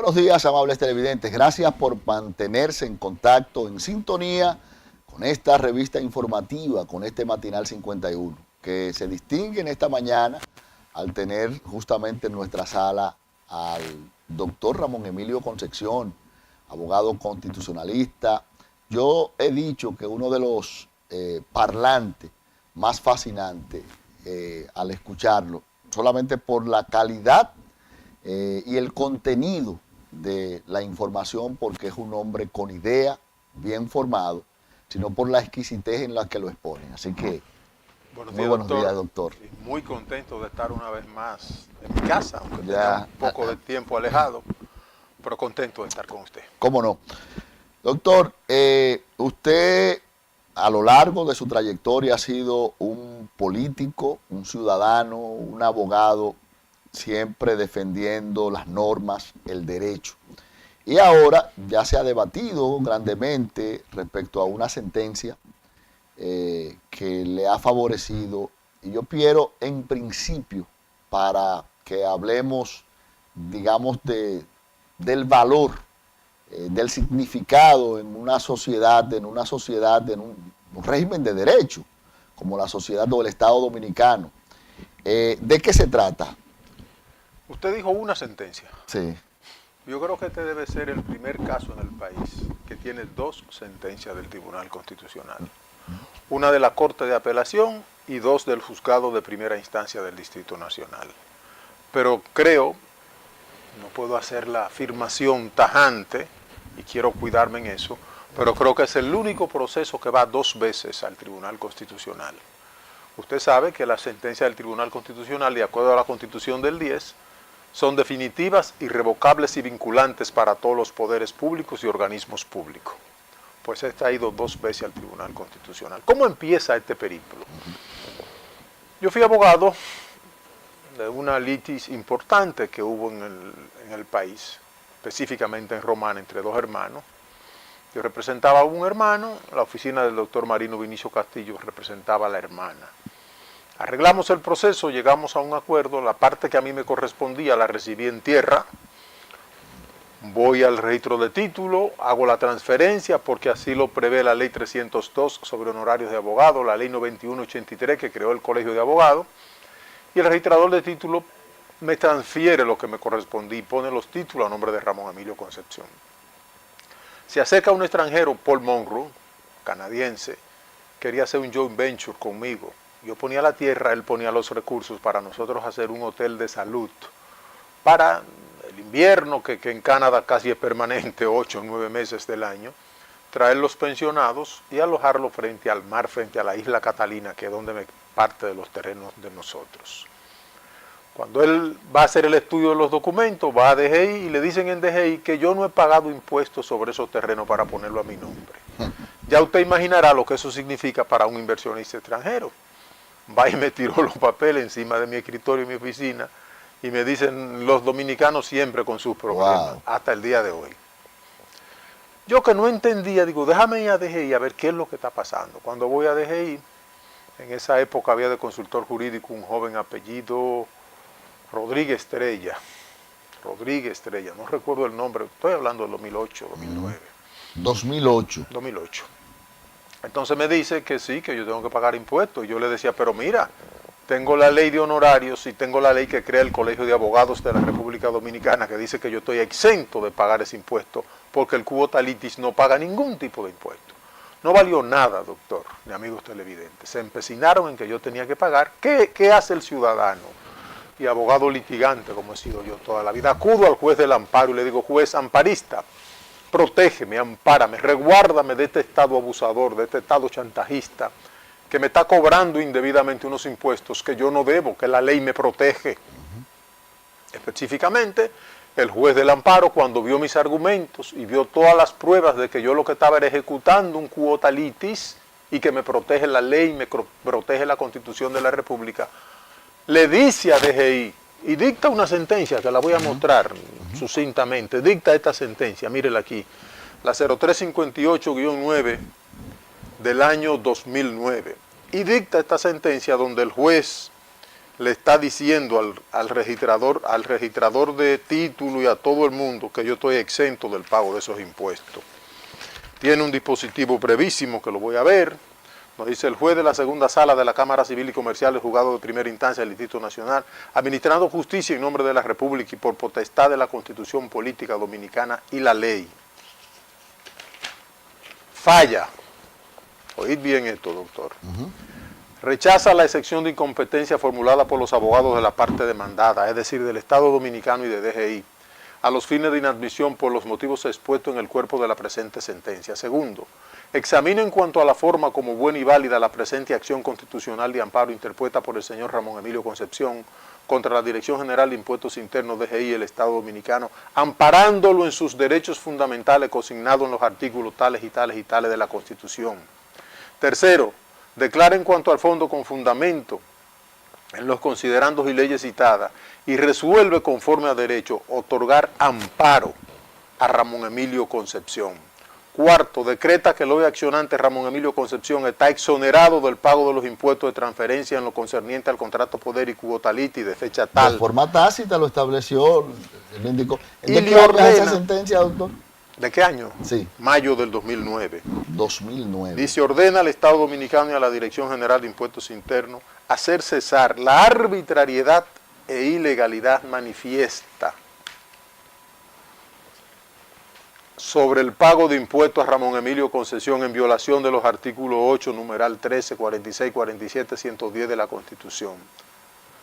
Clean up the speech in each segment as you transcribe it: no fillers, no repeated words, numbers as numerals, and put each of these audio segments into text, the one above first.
Buenos días, amables televidentes. Gracias por mantenerse en contacto, en sintonía con esta revista informativa, con este Matinal 51, que se distingue en esta mañana al tener justamente en nuestra sala al doctor Ramón Emilio Concepción, abogado constitucionalista. Yo he dicho que uno de los parlantes más fascinantes al escucharlo, solamente por la calidad y el contenido de la información, porque es un hombre con idea, bien formado, sino por la exquisitez en la que lo expone. Así que, muy buenos días, doctor. Muy contento de estar una vez más en mi casa, aunque Ya, tenga un poco de tiempo alejado, pero contento de estar con usted. ¿Cómo no? Doctor, usted a lo largo de su trayectoria ha sido un político, un ciudadano, un abogado, siempre defendiendo las normas, el derecho. Y ahora ya se ha debatido grandemente respecto a una sentencia que le ha favorecido. Y yo quiero, en principio, para que hablemos, digamos, del valor, del significado en una sociedad, en un régimen de derecho, como la sociedad o el Estado Dominicano. ¿De qué se trata? Usted dijo una sentencia. Sí. Yo creo que este debe ser el primer caso en el país que tiene dos sentencias del Tribunal Constitucional. Una de la Corte de Apelación y dos del Juzgado de Primera Instancia del Distrito Nacional. Pero creo, no puedo hacer la afirmación tajante, y quiero cuidarme en eso, pero creo que es el único proceso que va dos veces al Tribunal Constitucional. Usted sabe que las sentencias del Tribunal Constitucional, de acuerdo a la Constitución del 10, son definitivas, irrevocables y vinculantes para todos los poderes públicos y organismos públicos. Pues esta ha ido dos veces al Tribunal Constitucional. ¿Cómo empieza este periplo? Yo fui abogado de una litis importante que hubo en el país, específicamente en Romana, entre dos hermanos. Yo representaba a un hermano, la oficina del doctor Marino Vinicio Castillo representaba a la hermana. Arreglamos el proceso, llegamos a un acuerdo, la parte que a mí me correspondía la recibí en tierra, voy al registro de título, hago la transferencia porque así lo prevé la ley 302 sobre honorarios de abogado, la ley 9183 que creó el Colegio de Abogados, y el registrador de título me transfiere lo que me correspondía y pone los títulos a nombre de Ramón Emilio Concepción. Se acerca un extranjero, Paul Monroe, canadiense, quería hacer un joint venture conmigo. Yo ponía la tierra, él ponía los recursos para nosotros hacer un hotel de salud para el invierno, que en Canadá casi es permanente, 8 o 9 meses del año, traer los pensionados y alojarlos frente al mar, frente a la isla Catalina, que es donde parte de los terrenos de nosotros. Cuando él va a hacer el estudio de los documentos, va a DGI y le dicen en DGI que yo no he pagado impuestos sobre esos terrenos para ponerlo a mi nombre. Ya usted imaginará lo que eso significa para un inversionista extranjero. Va y me tiró los papeles encima de mi escritorio y mi oficina y me dicen los dominicanos siempre con sus problemas, wow, hasta el día de hoy. Yo que no entendía, digo, déjame ir a DGI a ver qué es lo que está pasando. Cuando voy a DGI, en esa época había de consultor jurídico un joven apellido Rodríguez Estrella, no recuerdo el nombre, estoy hablando del 2008, 2009. 2008. Entonces me dice que sí, que yo tengo que pagar impuestos. Y yo le decía, pero mira, tengo la ley de honorarios y tengo la ley que crea el Colegio de Abogados de la República Dominicana, que dice que yo estoy exento de pagar ese impuesto, porque el cuota litis no paga ningún tipo de impuesto. No valió nada, doctor, ni amigos televidentes. Se empecinaron en que yo tenía que pagar. ¿Qué hace el ciudadano? Y abogado litigante, como he sido yo toda la vida, acudo al juez del amparo y le digo, juez amparista, protégeme, ampárame, resguárdame de este Estado abusador, de este Estado chantajista, que me está cobrando indebidamente unos impuestos que yo no debo, que la ley me protege. Específicamente, el juez del amparo, cuando vio mis argumentos y vio todas las pruebas de que yo lo que estaba era ejecutando un quota litis y que me protege la ley, me protege la Constitución de la República, le dice a DGI y dicta una sentencia que la voy a mostrar sucintamente. Dicta esta sentencia, mírela aquí, la 0358-9 del año 2009. Y dicta esta sentencia donde el juez le está diciendo al registrador de título y a todo el mundo que yo estoy exento del pago de esos impuestos. Tiene un dispositivo brevísimo que lo voy a ver. Nos dice: el juez de la segunda sala de la Cámara Civil y Comercial del Juzgado de Primera Instancia del Distrito Nacional, administrando justicia en nombre de la República y por potestad de la Constitución Política Dominicana y la ley. Falla. Oíd bien esto, doctor. Rechaza la excepción de incompetencia formulada por los abogados de la parte demandada, es decir, del Estado Dominicano y de DGI, a los fines de inadmisión por los motivos expuestos en el cuerpo de la presente sentencia. Segundo, examina en cuanto a la forma como buena y válida la presente acción constitucional de amparo interpuesta por el señor Ramón Emilio Concepción contra la Dirección General de Impuestos Internos DGI y el Estado Dominicano, amparándolo en sus derechos fundamentales consignados en los artículos tales y tales y tales de la Constitución. Tercero, declara en cuanto al fondo con fundamento en los considerandos y leyes citadas y resuelve conforme a derecho otorgar amparo a Ramón Emilio Concepción. Cuarto, decreta que el hoy accionante Ramón Emilio Concepción está exonerado del pago de los impuestos de transferencia en lo concerniente al contrato poder y cuotality de fecha tal. De forma tácita lo estableció, lo indicó. Y ¿De le qué año es ordena. esa sentencia, doctor? ¿De qué año? Sí. Mayo del 2009. 2009. Dice: ordena al Estado Dominicano y a la Dirección General de Impuestos Internos hacer cesar la arbitrariedad e ilegalidad manifiesta sobre el pago de impuestos a Ramón Emilio Concepción en violación de los artículos 8, numeral 13, 46, 47, 110 de la Constitución.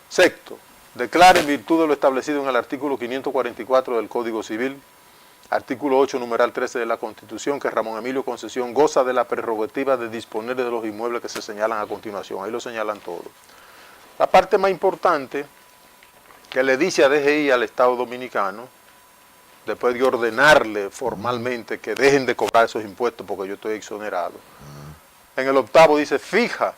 Sexto, declara en virtud de lo establecido en el artículo 544 del Código Civil, artículo 8, numeral 13 de la Constitución, que Ramón Emilio Concepción goza de la prerrogativa de disponer de los inmuebles que se señalan a continuación. Ahí lo señalan todos. La parte más importante que le dice a DGI al Estado Dominicano, después de ordenarle formalmente que dejen de cobrar esos impuestos porque yo estoy exonerado, en el octavo dice: fija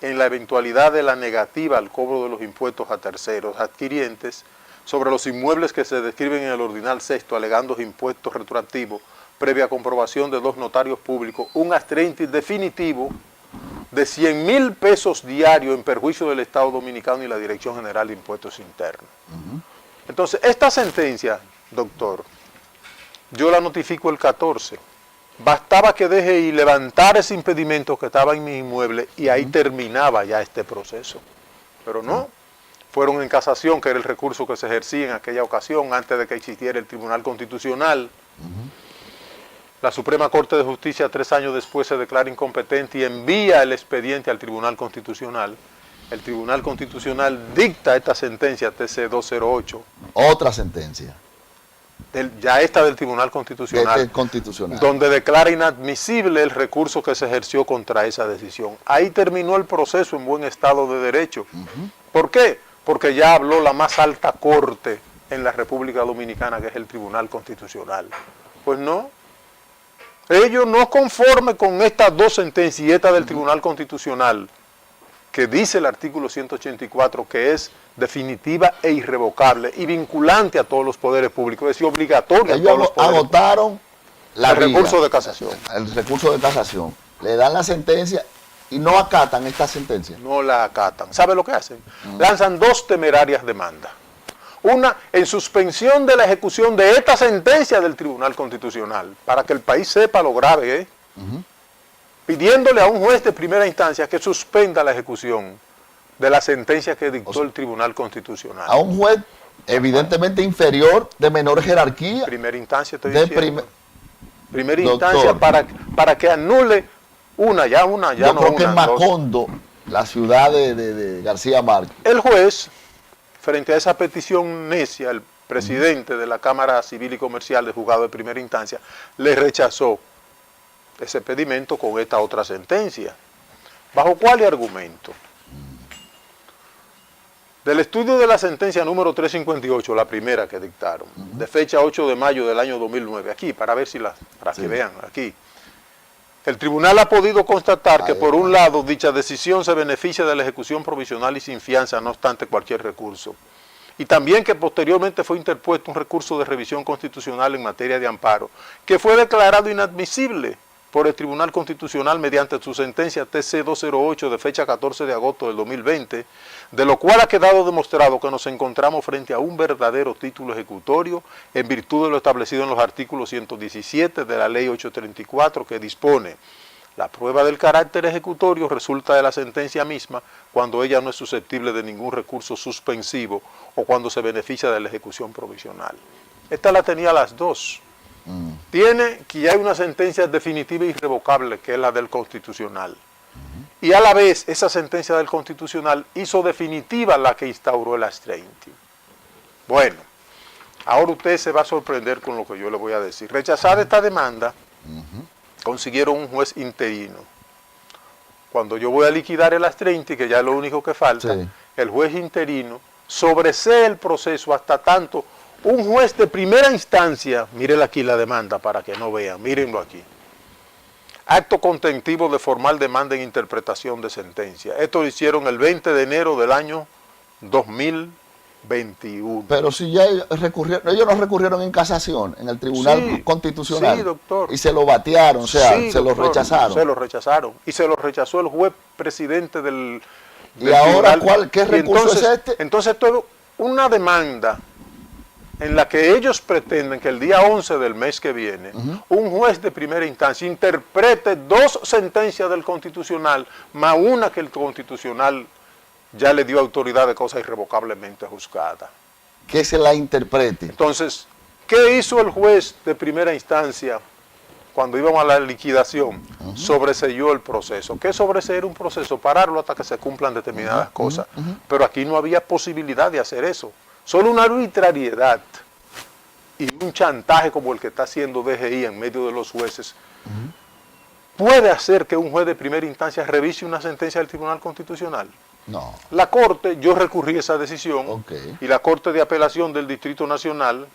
en la eventualidad de la negativa al cobro de los impuestos a terceros adquirientes sobre los inmuebles que se describen en el ordinal sexto, alegando impuestos retroactivos, previa comprobación de dos notarios públicos, un astrentis definitivo de 100,000 pesos diarios en perjuicio del Estado Dominicano y la Dirección General de Impuestos Internos. Entonces, esta sentencia, doctor, yo la notifico el 14. Bastaba que DGI levantara ese impedimento que estaba en mi inmueble y ahí terminaba ya este proceso. Pero no, fueron en casación, que era el recurso que se ejercía en aquella ocasión antes de que existiera el Tribunal Constitucional. La Suprema Corte de Justicia 3 años después se declara incompetente y envía el expediente al Tribunal Constitucional. El Tribunal Constitucional dicta esta sentencia TC 208. Otra sentencia. Ya esta del Tribunal Constitucional, Constitucional, donde declara inadmisible el recurso que se ejerció contra esa decisión. Ahí terminó el proceso en buen estado de derecho. ¿Por qué? Porque ya habló la más alta corte en la República Dominicana, que es el Tribunal Constitucional. Pues no. Ellos no conformes con estas dos sentencias y esta del Tribunal Constitucional, que dice el artículo 184 que es definitiva e irrevocable y vinculante a todos los poderes públicos, es decir, obligatoria a todos los ellos poderes agotaron el recurso de casación. El recurso de casación. Le dan la sentencia y no acatan esta sentencia. No la acatan. ¿Sabe lo que hacen? Lanzan dos temerarias demandas. Una en suspensión de la ejecución de esta sentencia del Tribunal Constitucional, para que el país sepa lo grave, pidiéndole a un juez de primera instancia que suspenda la ejecución de la sentencia que dictó el Tribunal Constitucional. A un juez evidentemente inferior, de menor jerarquía. Primera instancia estoy de diciendo. Primera Doctor, instancia para que anule una, ya yo no creo que una, en dos. Macondo, la ciudad de García Márquez. El juez, frente a esa petición necia, el presidente de la Cámara Civil y Comercial del Juzgado de Primera Instancia, le rechazó ese pedimento con esta otra sentencia. ¿Bajo cuál argumento? Del estudio de la sentencia número 358, la primera que dictaron, de fecha 8 de mayo del año 2009, aquí, para ver si para que vean, aquí. El tribunal ha podido constatar que, por un lado, dicha decisión se beneficia de la ejecución provisional y sin fianza, no obstante cualquier recurso. Y también que posteriormente fue interpuesto un recurso de revisión constitucional en materia de amparo, que fue declarado inadmisible por el Tribunal Constitucional mediante su sentencia TC-208 de fecha 14 de agosto del 2020, de lo cual ha quedado demostrado que nos encontramos frente a un verdadero título ejecutorio en virtud de lo establecido en los artículos 117 de la Ley 834, que dispone: la prueba del carácter ejecutorio resulta de la sentencia misma cuando ella no es susceptible de ningún recurso suspensivo o cuando se beneficia de la ejecución provisional. Esta la tenía las dos. Tiene que ya hay una sentencia definitiva e irrevocable, que es la del Constitucional. Y a la vez, esa sentencia del Constitucional hizo definitiva la que instauró el Astreinti. Bueno, ahora usted se va a sorprender con lo que yo le voy a decir. Rechazada esta demanda, consiguieron un juez interino. Cuando yo voy a liquidar el Astreinti, que ya es lo único que falta, sí, el juez interino sobresee el proceso hasta tanto un juez de primera instancia, mírenle aquí la demanda para que no vean, mírenlo aquí. Acto contentivo de formal demanda en interpretación de sentencia. Esto lo hicieron el 20 de enero del año 2021. Pero si ya recurrieron, ellos no recurrieron en casación, en el Tribunal Constitucional. Sí, doctor. Y se lo batearon, o sea, sí, se lo rechazaron. Se lo rechazaron. Y se lo rechazó el juez presidente del ¿Y ahora qué recurso es este? Entonces, todo una demanda en la que ellos pretenden que el día 11 del mes que viene, un juez de primera instancia interprete dos sentencias del Constitucional, más una que el Constitucional ya le dio autoridad de cosa irrevocablemente juzgada. Que se la interprete. Entonces, ¿qué hizo el juez de primera instancia cuando íbamos a la liquidación? Sobreseyó el proceso. ¿Qué sobreseer un proceso? Pararlo hasta que se cumplan determinadas cosas. Pero aquí no había posibilidad de hacer eso. Solo una arbitrariedad y un chantaje como el que está haciendo DGI en medio de los jueces puede hacer que un juez de primera instancia revise una sentencia del Tribunal Constitucional. No. La Corte, yo recurrí a esa decisión, y la Corte de Apelación del Distrito Nacional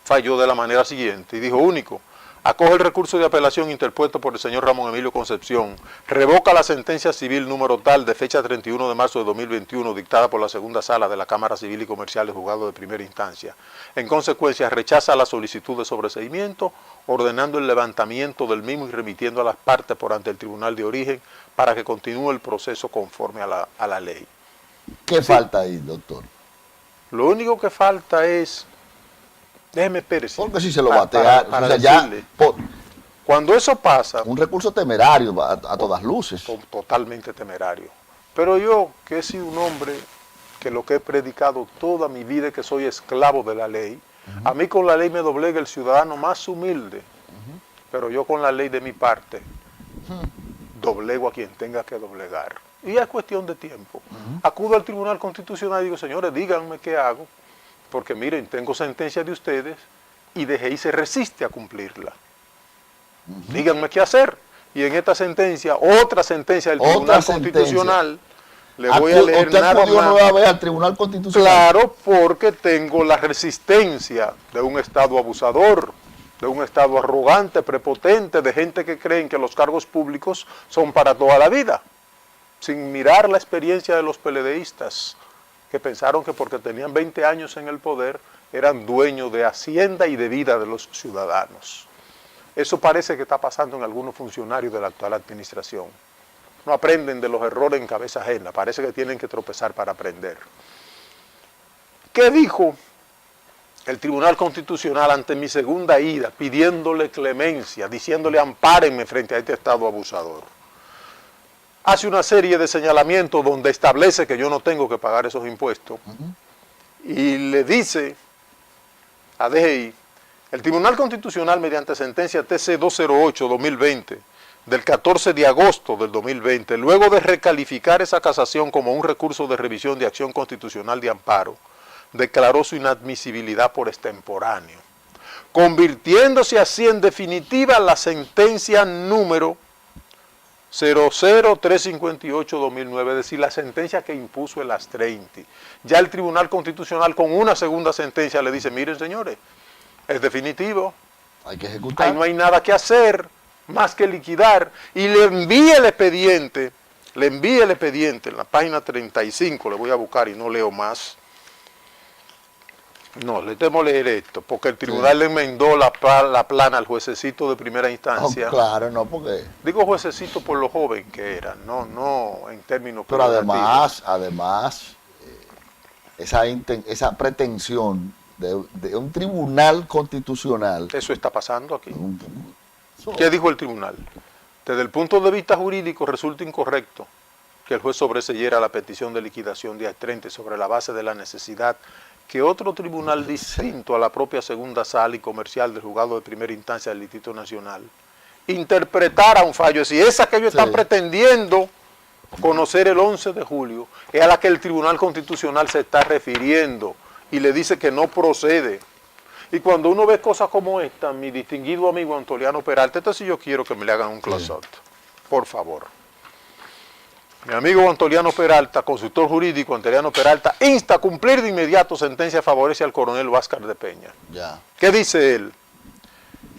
falló de la manera siguiente y dijo: único, acoge el recurso de apelación interpuesto por el señor Ramón Emilio Concepción, revoca la sentencia civil número tal de fecha 31 de marzo de 2021 dictada por la segunda sala de la Cámara Civil y Comercial de Juzgado de Primera Instancia. En consecuencia, rechaza la solicitud de sobreseimiento, ordenando el levantamiento del mismo y remitiendo a las partes por ante el Tribunal de Origen para que continúe el proceso conforme a la ley. ¿Qué falta ahí, doctor? Lo único que falta es... Déjeme espérese. Porque si se lo batea, para o sea, decirle, ya, cuando eso pasa... Un recurso temerario a todas luces. Totalmente temerario. Pero yo, que he sido un hombre que lo que he predicado toda mi vida es que soy esclavo de la ley, a mí con la ley me doblega el ciudadano más humilde, pero yo con la ley de mi parte doblego a quien tenga que doblegar. Y es cuestión de tiempo. Acudo al Tribunal Constitucional y digo: señores, díganme qué hago, porque miren, tengo sentencia de ustedes y DGI se resiste a cumplirla. Díganme qué hacer. Y en esta sentencia, otra sentencia del Tribunal Constitucional, le voy a leer nada más. ¿Usted acudió al Tribunal Constitucional? Claro, porque tengo la resistencia de un Estado abusador, de un Estado arrogante, prepotente, de gente que creen que los cargos públicos son para toda la vida, sin mirar la experiencia de los PLDistas, que pensaron que porque tenían 20 años en el poder, eran dueños de hacienda y de vida de los ciudadanos. Eso parece que está pasando en algunos funcionarios de la actual administración. No aprenden de los errores en cabeza ajena, parece que tienen que tropezar para aprender. ¿Qué dijo el Tribunal Constitucional ante mi segunda ida, pidiéndole clemencia, diciéndole: ampárenme frente a este Estado abusador? Hace una serie de señalamientos donde establece que yo no tengo que pagar esos impuestos, y le dice a DGI: el Tribunal Constitucional, mediante sentencia TC-208-2020, del 14 de agosto del 2020, luego de recalificar esa casación como un recurso de revisión de acción constitucional de amparo, declaró su inadmisibilidad por extemporáneo, convirtiéndose así en definitiva la sentencia número 00358-2009, es decir, la sentencia que impuso el Astreinti. Ya el Tribunal Constitucional con una segunda sentencia le dice: miren, señores, es definitivo, hay que ejecutar. Ahí no hay nada que hacer más que liquidar, y le envíe el expediente en la página 35, le voy a buscar y no leo más. No, le temo leer esto, porque el tribunal le enmendó la plana al juececito de primera instancia. Oh, claro, no, porque... Digo juececito por lo joven que era, no en términos Pero peyorativos. además, esa pretensión de un tribunal constitucional... Eso está pasando aquí. Eso- ¿Qué dijo el tribunal? Desde el punto de vista jurídico resulta incorrecto que el juez sobreseyera la petición de liquidación de A30 sobre la base de la necesidad que otro tribunal distinto a la propia segunda sala y comercial del juzgado de primera instancia del Distrito Nacional interpretara un fallo. Si esa que ellos están Sí. pretendiendo conocer el 11 de julio es a la que el Tribunal Constitucional se está refiriendo y le dice que no procede. Y cuando uno ve cosas como esta, mi distinguido amigo Antoliano Peralta, esto sí yo quiero que me le hagan un close-up, por favor. Mi amigo Antoliano Peralta, consultor jurídico Antoliano Peralta, insta a cumplir de inmediato sentencia favorece al coronel Vázquez de Peña. Ya. ¿Qué dice él?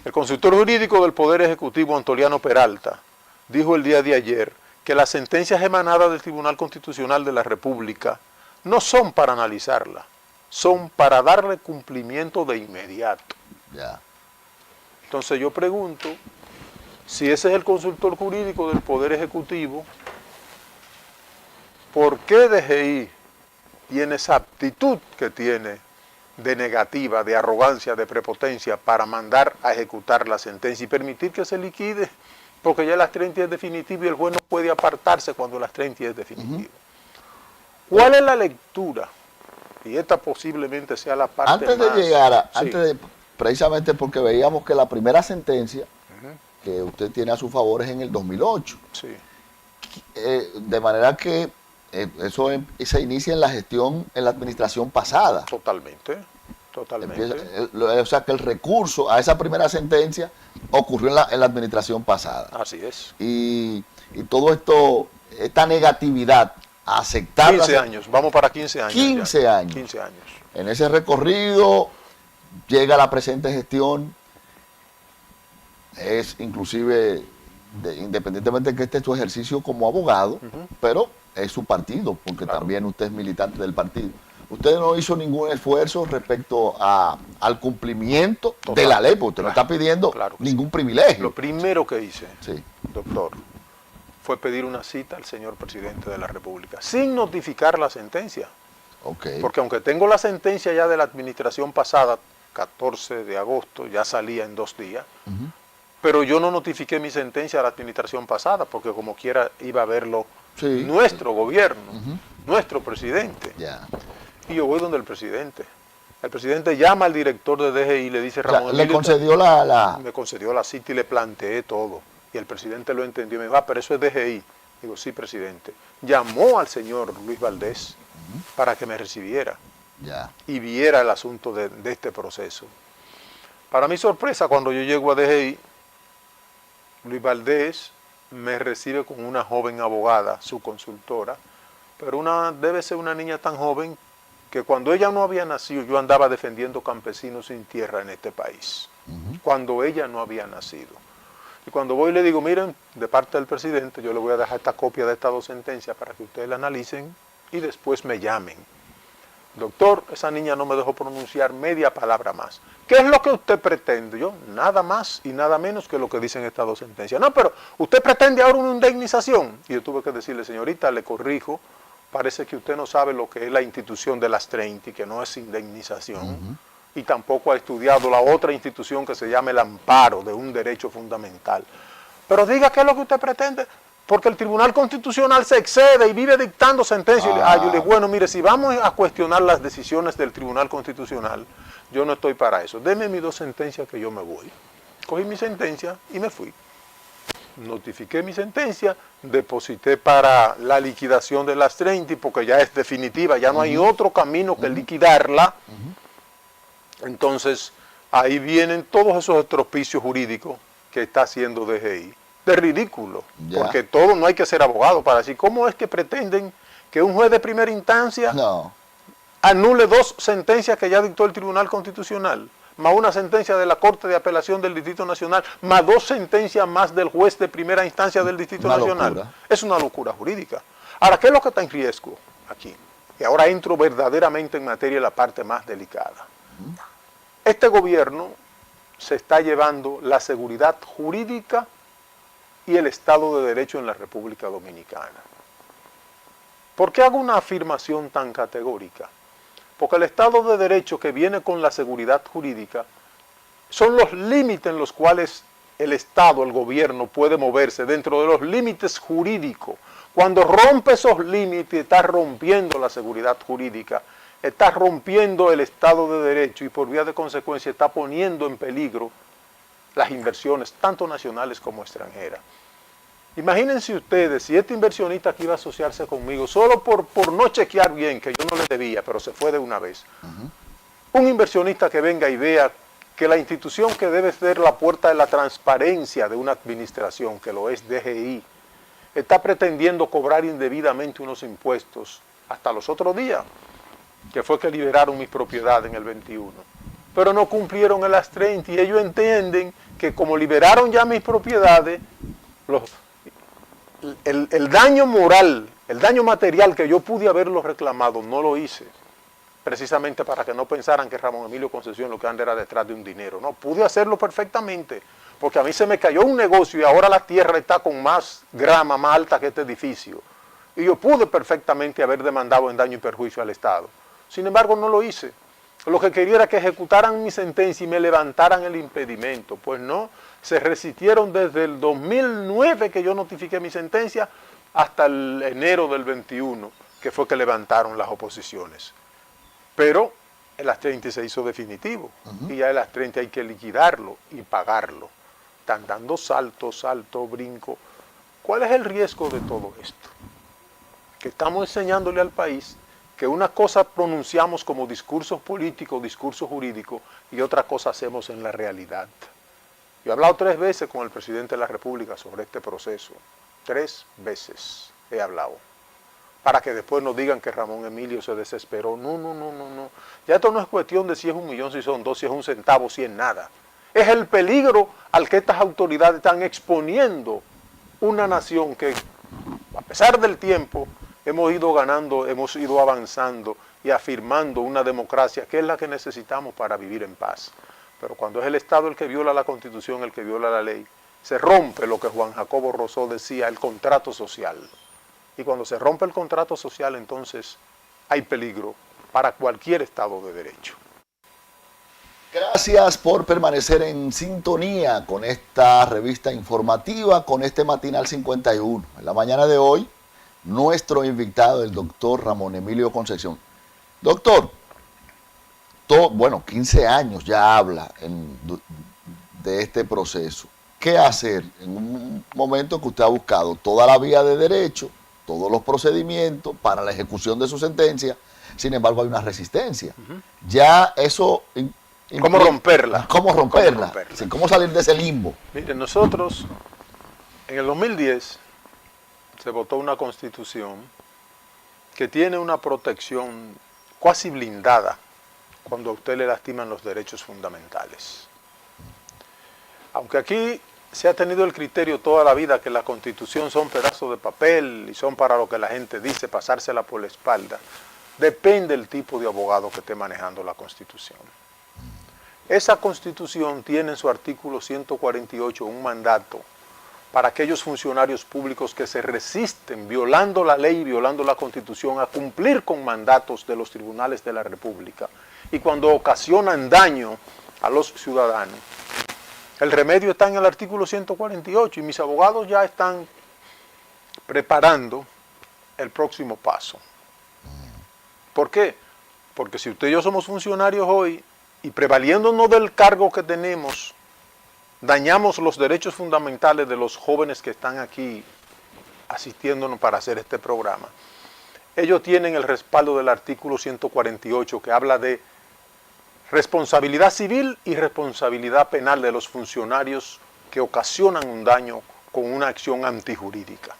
El consultor jurídico del Poder Ejecutivo Antoliano Peralta dijo el día de ayer que las sentencias emanadas del Tribunal Constitucional de la República no son para analizarla, son para darle cumplimiento de inmediato. Ya. Entonces yo pregunto, si ese es el consultor jurídico del Poder Ejecutivo, ¿por qué DGI tiene esa aptitud que tiene de negativa, de arrogancia, de prepotencia para mandar a ejecutar la sentencia y permitir que se liquide? Porque ya las 30 es definitivo y el juez no puede apartarse cuando las 30 es definitivo. ¿Cuál es la lectura? Y esta posiblemente sea la parte Antes de más... llegar a, Sí. antes de, precisamente porque veíamos que la primera sentencia que usted tiene a su favor es en el 2008. Sí, De manera que se inicia en la gestión, en la administración pasada. totalmente, totalmente. O sea que el recurso a esa primera sentencia ocurrió en la administración pasada. Así es. Y todo esto, esta negatividad a aceptar 15 años, vamos para 15 años. 15 ya. años. 15 años. En ese recorrido llega la presente gestión, es inclusive, independientemente de que este es su ejercicio como abogado, pero es su partido, porque Claro. también usted es militante del partido. Usted no hizo ningún esfuerzo respecto al cumplimiento Total. de la ley, porque usted no Claro. está pidiendo Claro que ningún privilegio. Lo primero que hice, Sí, doctor, fue pedir una cita al señor presidente de la República, sin notificar la sentencia. ok. Porque aunque tengo la sentencia ya de la administración pasada, 14 de agosto, ya salía en 2 días, pero yo no notifiqué mi sentencia a la administración pasada, porque como quiera iba a verlo Sí. nuestro gobierno, nuestro presidente. Ya. Y yo voy donde el presidente. El presidente llama al director de DGI y le dice, O sea, Ramón le Emilio, concedió me concedió la cita y le planteé todo. Y el presidente lo entendió y me dijo, pero eso es DGI. Digo, sí, presidente. Llamó al señor Luis Valdés para que me recibiera Ya. y viera el asunto de este proceso. Para mi sorpresa, cuando yo llego a DGI, Luis Valdés me recibe con una joven abogada, su consultora, pero debe ser una niña tan joven que cuando ella no había nacido, yo andaba defendiendo campesinos sin tierra en este país, cuando ella no había nacido. Y cuando voy y le digo, miren, de parte del presidente, yo le voy a dejar esta copia de estas 2 sentencias para que ustedes la analicen y después me llamen. Doctor, esa niña no me dejó pronunciar media palabra más. ¿Qué es lo que usted pretende? Yo, nada más y nada menos que lo que dicen estas 2 sentencias. No, pero usted pretende ahora una indemnización. Y yo tuve que decirle, señorita, le corrijo, parece que usted no sabe lo que es la institución de las 30 y que no es indemnización. Y tampoco ha estudiado la otra institución que se llama el amparo de un derecho fundamental. Pero diga qué es lo que usted pretende, porque el Tribunal Constitucional se excede y vive dictando sentencias. Yo le digo, bueno, mire, si vamos a cuestionar las decisiones del Tribunal Constitucional, yo no estoy para eso. Deme mis 2 sentencias que yo me voy. Cogí mi sentencia y me fui. Notifiqué mi sentencia, deposité para la liquidación de las 30, porque ya es definitiva, ya no hay otro camino que liquidarla. Entonces, ahí vienen todos esos estropicios jurídicos que está haciendo DGI. De ridículo, Ya. porque todo no hay que ser abogado para decir, ¿cómo es que pretenden que un juez de primera instancia No. anule 2 sentencias que ya dictó el Tribunal Constitucional, más una sentencia de la Corte de Apelación del Distrito Nacional, más 2 sentencias más del juez de primera instancia del Distrito Una Nacional? locura. Es una locura jurídica. Ahora, ¿qué es lo que está en riesgo aquí? Y ahora entro verdaderamente en materia de la parte más delicada. Este gobierno se está llevando la seguridad jurídica y el Estado de Derecho en la República Dominicana. ¿Por qué hago una afirmación tan categórica? Porque el Estado de Derecho que viene con la seguridad jurídica son los límites en los cuales el Estado, el gobierno, puede moverse dentro de los límites jurídicos. Cuando rompe esos límites, está rompiendo la seguridad jurídica, está rompiendo el Estado de Derecho y por vía de consecuencia está poniendo en peligro las inversiones, tanto nacionales como extranjeras. Imagínense ustedes, si este inversionista que iba a asociarse conmigo, solo por no chequear bien, que yo no le debía, pero se fue de una vez, un inversionista que venga y vea que la institución que debe ser la puerta de la transparencia de una administración, que lo es DGI, está pretendiendo cobrar indebidamente unos impuestos hasta los otros días, que fue que liberaron mis propiedades en el 21, pero no cumplieron en las 30 y ellos entienden que como liberaron ya mis propiedades, el daño moral, el daño material que yo pude haberlo reclamado, no lo hice, precisamente para que no pensaran que Ramón Emilio Concepción lo que anda era detrás de un dinero. No, pude hacerlo perfectamente, porque a mí se me cayó un negocio y ahora la tierra está con más grama, más alta que este edificio. Y yo pude perfectamente haber demandado en daño y perjuicio al Estado. Sin embargo, no lo hice. Lo que quería era que ejecutaran mi sentencia y me levantaran el impedimento. Pues no, se resistieron desde el 2009 que yo notifiqué mi sentencia hasta el enero del 21, que fue que levantaron las oposiciones. Pero en las 30 se hizo definitivo, y ya en las 30 hay que liquidarlo y pagarlo. Están dando salto, brinco. ¿Cuál es el riesgo de todo esto? Que estamos enseñándole al país que una cosa pronunciamos como discursos políticos, discursos jurídicos, y otra cosa hacemos en la realidad. Yo he hablado 3 veces con el presidente de la República sobre este proceso. 3 veces he hablado. Para que después nos digan que Ramón Emilio se desesperó. No. Ya esto no es cuestión de si es 1 millón, si son 2, si es 1 centavo, si es nada. Es el peligro al que estas autoridades están exponiendo una nación que, a pesar del tiempo, hemos ido ganando, hemos ido avanzando y afirmando una democracia que es la que necesitamos para vivir en paz. Pero cuando es el Estado el que viola la Constitución, el que viola la ley, se rompe lo que Juan Jacobo Rousseau decía, el contrato social. Y cuando se rompe el contrato social, entonces hay peligro para cualquier Estado de Derecho. Gracias por permanecer en sintonía con esta revista informativa, con este Matinal 51. En la mañana de hoy, nuestro invitado, el doctor Ramón Emilio Concepción. Doctor, 15 años ya habla de este proceso. ¿Qué hacer en un momento que usted ha buscado toda la vía de derecho, todos los procedimientos para la ejecución de su sentencia? Sin embargo, hay una resistencia. Ya eso... ¿Cómo romperla? ¿Cómo romperla? Sí, ¿cómo salir de ese limbo? Miren, nosotros, en el 2010, se votó una constitución que tiene una protección casi blindada cuando a usted le lastiman los derechos fundamentales. Aunque aquí se ha tenido el criterio toda la vida que la Constitución son pedazos de papel y son para lo que la gente dice, pasársela por la espalda, depende del tipo de abogado que esté manejando la Constitución. Esa Constitución tiene en su artículo 148 un mandato para aquellos funcionarios públicos que se resisten, violando la ley, violando la Constitución, a cumplir con mandatos de los tribunales de la República. Y cuando ocasionan daño a los ciudadanos, el remedio está en el artículo 148 y mis abogados ya están preparando el próximo paso. ¿Por qué? Porque si usted y yo somos funcionarios hoy y prevaliéndonos del cargo que tenemos, dañamos los derechos fundamentales de los jóvenes que están aquí asistiéndonos para hacer este programa, ellos tienen el respaldo del artículo 148 que habla de responsabilidad civil y responsabilidad penal de los funcionarios que ocasionan un daño con una acción antijurídica.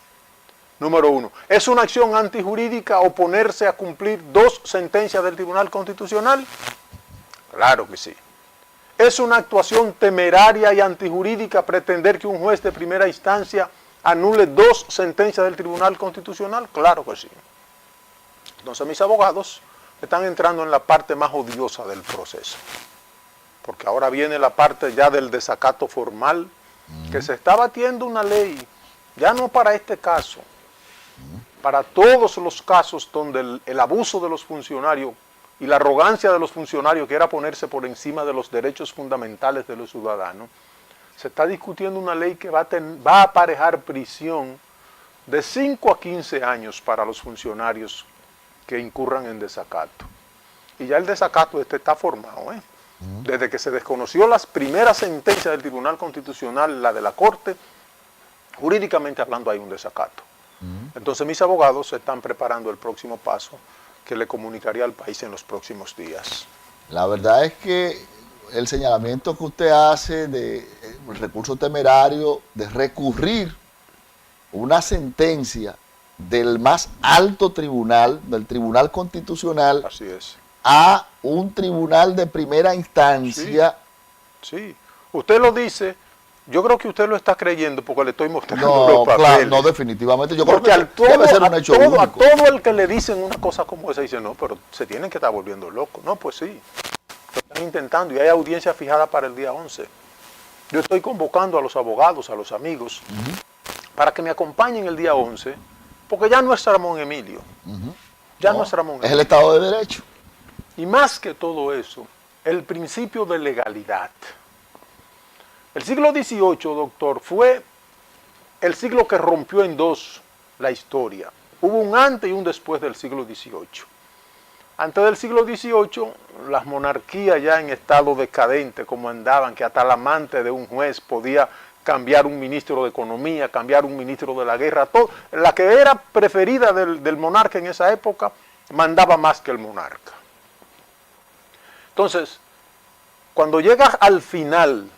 Número 1, ¿es una acción antijurídica oponerse a cumplir 2 sentencias del Tribunal Constitucional? Claro que sí. ¿Es una actuación temeraria y antijurídica pretender que un juez de primera instancia anule 2 sentencias del Tribunal Constitucional? Claro que sí. Entonces mis abogados están entrando en la parte más odiosa del proceso. Porque ahora viene la parte ya del desacato formal, que se está batiendo una ley, ya no para este caso, para todos los casos donde el abuso de los funcionarios y la arrogancia de los funcionarios, que era ponerse por encima de los derechos fundamentales de los ciudadanos, se está discutiendo una ley que va a aparejar prisión de 5 a 15 años para los funcionarios que incurran en desacato. Y ya el desacato está formado, ¿eh? Desde que se desconoció las primeras sentencias del Tribunal Constitucional, la de la Corte, jurídicamente hablando hay un desacato. Entonces mis abogados se están preparando el próximo paso que le comunicaría al país en los próximos días. La verdad es que el señalamiento que usted hace de recurso temerario, de recurrir una sentencia del más alto tribunal, del Tribunal Constitucional, así es, a un tribunal de primera instancia. Sí, sí. Usted lo dice, yo creo que usted lo está creyendo porque le estoy mostrando los papeles. Claro, no, definitivamente. Yo porque creo que debe ser un hecho único. A todo el que le dicen una cosa como esa, dice, no, pero se tienen que estar volviendo locos. No, pues sí, lo están intentando y hay audiencia fijada para el día 11. Yo estoy convocando a los abogados, a los amigos, para que me acompañen el día 11, porque ya no es Ramón Emilio. Ya no es Ramón Emilio. Es el Estado de Derecho. Y más que todo eso, el principio de legalidad. El siglo XVIII, doctor, fue el siglo que rompió en dos la historia. Hubo un antes y un después del siglo XVIII. Antes del siglo XVIII, las monarquías ya en estado decadente, como andaban, que hasta el amante de un juez podía cambiar un ministro de Economía, cambiar un ministro de la Guerra, todo, la que era preferida del monarca en esa época, mandaba más que el monarca. Entonces, cuando llegas al final,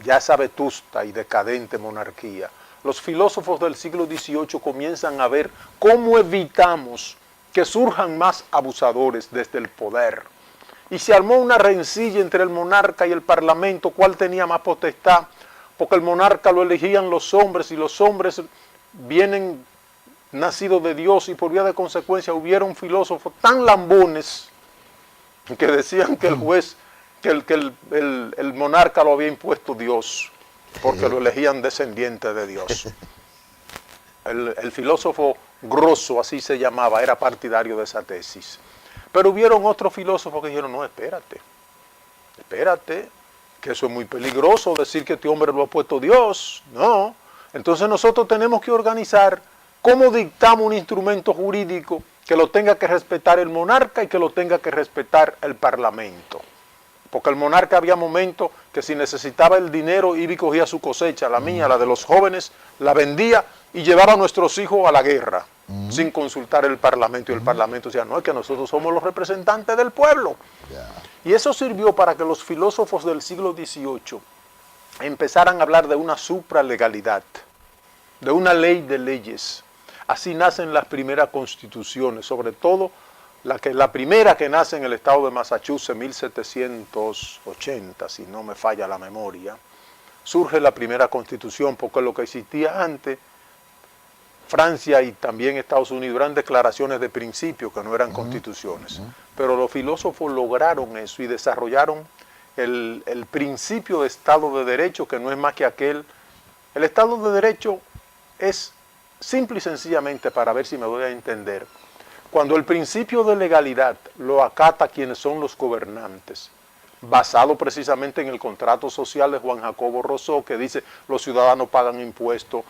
ya esa vetusta y decadente monarquía, los filósofos del siglo XVIII comienzan a ver cómo evitamos que surjan más abusadores desde el poder. Y se armó una rencilla entre el monarca y el parlamento, cuál tenía más potestad, porque el monarca lo elegían los hombres y los hombres vienen nacidos de Dios y por vía de consecuencia hubieron filósofos tan lambones que decían que el juez, que el monarca lo había impuesto Dios, porque lo elegían descendiente de Dios. El filósofo Grosso, así se llamaba, era partidario de esa tesis. Pero hubieron otros filósofos que dijeron, no, espérate, que eso es muy peligroso, decir que este hombre lo ha puesto Dios. No, entonces nosotros tenemos que organizar cómo dictamos un instrumento jurídico que lo tenga que respetar el monarca y que lo tenga que respetar el parlamento. Porque el monarca había momentos que si necesitaba el dinero iba y cogía su cosecha, la mía, la de los jóvenes, la vendía y llevaba a nuestros hijos a la guerra sin consultar el parlamento. Y el parlamento decía, no, es que nosotros somos los representantes del pueblo. Y eso sirvió para que los filósofos del siglo XVIII empezaran a hablar de una supralegalidad, de una ley de leyes. Así nacen las primeras constituciones, sobre todo la primera que nace en el estado de Massachusetts en 1780, si no me falla la memoria. Surge la primera constitución porque lo que existía antes, Francia y también Estados Unidos, eran declaraciones de principio que no eran constituciones. Pero los filósofos lograron eso y desarrollaron el principio de Estado de Derecho, que no es más que aquel. El Estado de Derecho es simple y sencillamente, para ver si me doy a entender, cuando el principio de legalidad lo acata quienes son los gobernantes, basado precisamente en el contrato social de Juan Jacobo Rousseau, que dice los ciudadanos pagan impuestos,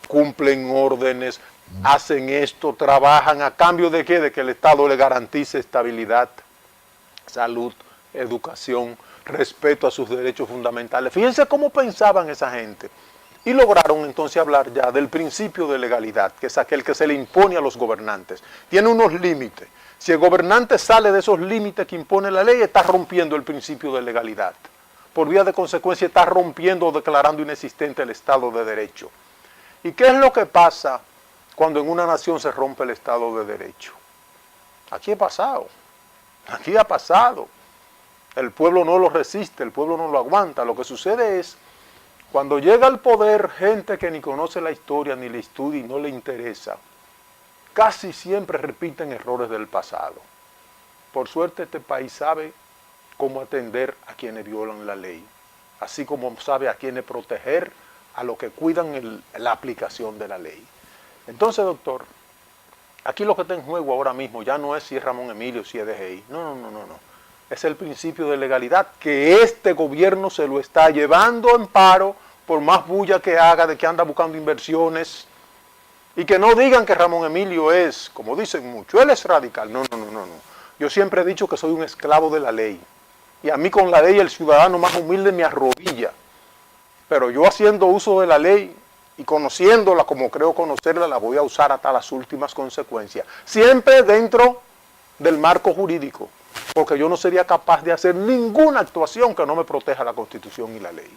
cumplen órdenes, hacen esto, trabajan, ¿a cambio de qué? De que el Estado le garantice estabilidad, salud, educación, respeto a sus derechos fundamentales. Fíjense cómo pensaban esa gente. Y lograron entonces hablar ya del principio de legalidad, que es aquel que se le impone a los gobernantes. Tiene unos límites. Si el gobernante sale de esos límites que impone la ley, está rompiendo el principio de legalidad. Por vía de consecuencia está rompiendo o declarando inexistente el Estado de Derecho. ¿Y qué es lo que pasa cuando en una nación se rompe el Estado de Derecho? Aquí ha pasado. Aquí ha pasado. El pueblo no lo resiste, el pueblo no lo aguanta. Lo que sucede es, cuando llega al poder gente que ni conoce la historia, ni la estudia y no le interesa, casi siempre repiten errores del pasado. Por suerte este país sabe cómo atender a quienes violan la ley, así como sabe a quienes proteger a los que cuidan la aplicación de la ley. Entonces, doctor, aquí lo que está en juego ahora mismo ya no es si es Ramón Emilio, si es DGI. No. Es el principio de legalidad que este gobierno se lo está llevando en paro, por más bulla que haga de que anda buscando inversiones. Y que no digan que Ramón Emilio es, como dicen mucho, él es radical. No. Yo siempre he dicho que soy un esclavo de la ley. Y a mí con la ley el ciudadano más humilde me arrodilla. Pero yo haciendo uso de la ley y conociéndola como creo conocerla, la voy a usar hasta las últimas consecuencias. Siempre dentro del marco jurídico. Porque yo no sería capaz de hacer ninguna actuación que no me proteja la Constitución y la ley.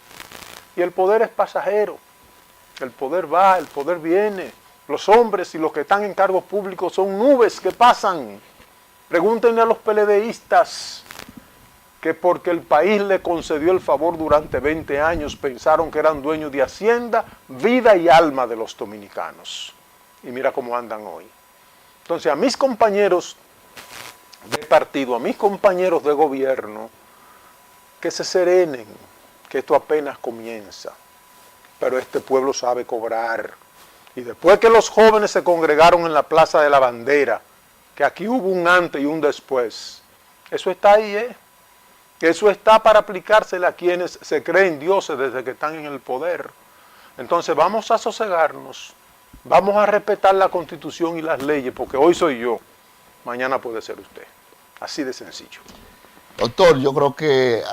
Y el poder es pasajero. El poder va, el poder viene. Los hombres y los que están en cargos públicos son nubes que pasan. Pregúntenle a los PLDistas que porque el país le concedió el favor durante 20 años pensaron que eran dueños de Hacienda, vida y alma de los dominicanos. Y mira cómo andan hoy. Entonces a mis compañeros de partido, a mis compañeros de gobierno, que se serenen, que esto apenas comienza. Pero este pueblo sabe cobrar. Y después que los jóvenes se congregaron en la Plaza de la Bandera, que aquí hubo un antes y un después, eso está ahí, Eso está para aplicársele a quienes se creen dioses desde que están en el poder. Entonces vamos a sosegarnos, vamos a respetar la Constitución y las leyes, porque hoy soy yo, mañana puede ser usted. Así de sencillo. Doctor, yo creo que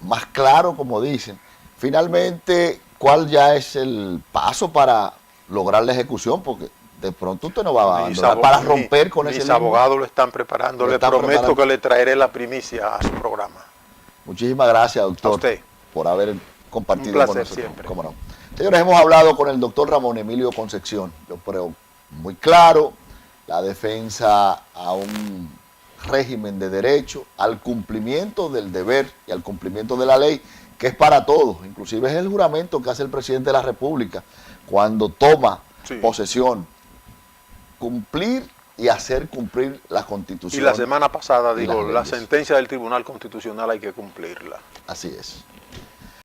más claro, como dicen, finalmente, ¿cuál ya es el paso para lograr la ejecución? Porque de pronto usted no va a abandonar para romper con ese limbo. Mis abogados lo están preparando, le prometo que le traeré la primicia a su programa. Muchísimas gracias, doctor, a usted, por haber compartido un placer con nosotros. siempre. ¿Cómo no? Señores, hemos hablado con el doctor Ramón Emilio Concepción. Yo creo muy claro la defensa a un régimen de derecho, al cumplimiento del deber y al cumplimiento de la ley, que es para todos. Inclusive es el juramento que hace el presidente de la República cuando toma posesión. Cumplir y hacer cumplir la Constitución. Y la semana pasada digo, la sentencia del Tribunal Constitucional hay que cumplirla. Así es.